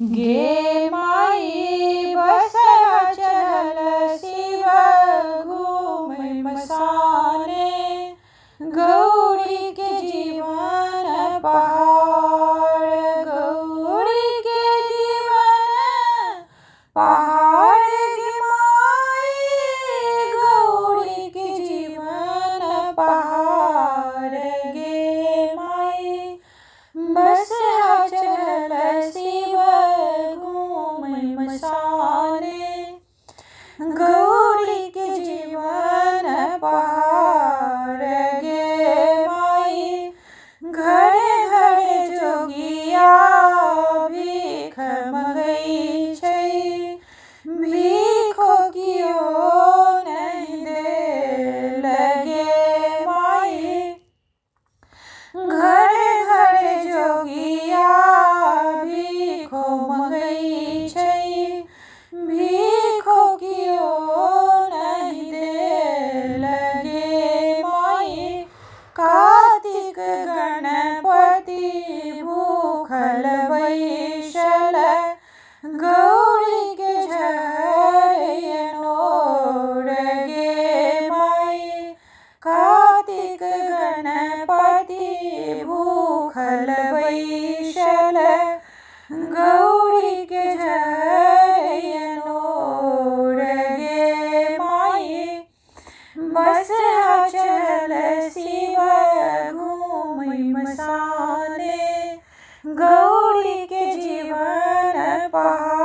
गे माई बस चल शिव घूमै मसाने, गौरी के जीवन पहाड़, गौरी के जीवन पहाड़ गे माई, गौरी के जीवन पहाड़ गे माई, बस चल शिव घूमै मसाने, गौरी के जीवन पहाड़ गे माई, घरे घरे जोगिया भीख मंगै छै, भीखो कियो नहीं देल गे माई, घरे घरे जोगिया भीखो मंगै छै, भीखो कियो नहीं देल गे माई, कार्तिक गणपति भूखल बैसल, गौरी के झरनोर गे माई, कार्तिक गणपति भूखल बैसल, गौरी के झरनोर गे माई, बस चल शिव घूमै मसाने, गौरी के जीवन पहाड़।